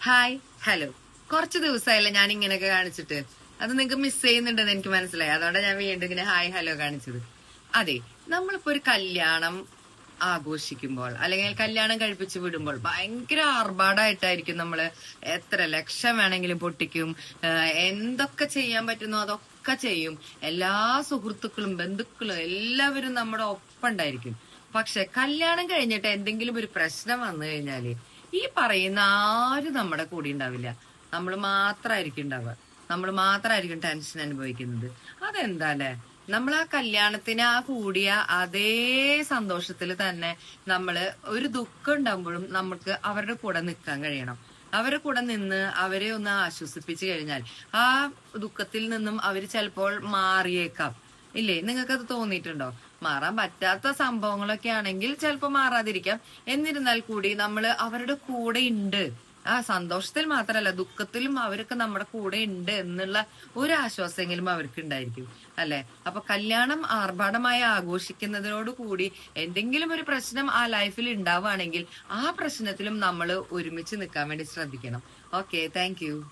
Hi hello. കുറച്ച് ദിവസമായില്ലേ ഞാൻ ഇങ്ങനെയൊക്കെ കാണിച്ചിട്ട്. അത് നിങ്ങൾക്ക് മിസ് ചെയ്യുന്നുണ്ടെന്ന് എനിക്ക് മനസ്സിലായി. അതുകൊണ്ടാണ് ഞാൻ വീണ്ടും ഇങ്ങനെ ഹായ് ഹലോ കാണിച്ചത്. അതെ, നമ്മളിപ്പോ ഒരു കല്യാണം ആഘോഷിക്കുമ്പോൾ അല്ലെങ്കിൽ കല്യാണം കഴിപ്പിച്ച് വിടുമ്പോൾ ഭയങ്കര ആർഭാടായിട്ടായിരിക്കും നമ്മള് എത്ര ലക്ഷം വേണമെങ്കിലും പൊട്ടിക്കും. എന്തൊക്കെ ചെയ്യാൻ പറ്റുന്നോ അതൊക്കെ ചെയ്യും. എല്ലാ സുഹൃത്തുക്കളും ബന്ധുക്കളും എല്ലാവരും നമ്മുടെ ഒപ്പം ഉണ്ടായിരിക്കും. പക്ഷെ കല്യാണം കഴിഞ്ഞിട്ട് എന്തെങ്കിലും ഒരു പ്രശ്നം വന്നു കഴിഞ്ഞാല് ഈ പറയുന്ന ആരും നമ്മുടെ കൂടെ ഉണ്ടാവില്ല. നമ്മൾ മാത്രമായിരിക്കും ഉണ്ടാവുക. നമ്മൾ മാത്രമായിരിക്കും ടെൻഷൻ അനുഭവിക്കുന്നത്. അതെന്താ അല്ലെ? നമ്മൾ ആ കല്യാണത്തിന് ആ കൂടിയ അതേ സന്തോഷത്തിൽ തന്നെ നമ്മള് ഒരു ദുഃഖം ഉണ്ടാകുമ്പോഴും നമുക്ക് അവരുടെ കൂടെ നിൽക്കാൻ കഴിയണം. അവരുടെ കൂടെ നിന്ന് അവരെ ഒന്ന് ആശ്വസിപ്പിച്ചു കഴിഞ്ഞാൽ ആ ദുഃഖത്തിൽ നിന്നും അവര് ചിലപ്പോൾ മാറിയേക്കാം. ഇല്ലേ? നിങ്ങൾക്കത് തോന്നിയിട്ടുണ്ടോ? മാറാൻ പറ്റാത്ത സംഭവങ്ങളൊക്കെ ആണെങ്കിൽ ചിലപ്പോൾ മാറാതിരിക്കാം. എന്നിരുന്നാൽ കൂടി നമ്മൾ അവരുടെ കൂടെ ഉണ്ട്. ആ സന്തോഷത്തിൽ മാത്രമല്ല ദുഃഖത്തിലും അവരൊക്കെ നമ്മുടെ കൂടെ ഉണ്ട് എന്നുള്ള ഒരു ആശ്വാസമെങ്കിലും അവർക്ക് ഉണ്ടായിരിക്കും. അല്ലെ? അപ്പൊ കല്യാണം ആർഭാടമായി ആഘോഷിക്കുന്നതിനോട് കൂടി എന്തെങ്കിലും ഒരു പ്രശ്നം ആ ലൈഫിൽ ഉണ്ടാവുകയാണെങ്കിൽ ആ പ്രശ്നത്തിലും നമ്മൾ ഒരുമിച്ച് നിൽക്കാൻ വേണ്ടി ശ്രദ്ധിക്കണം. Okay, thank you.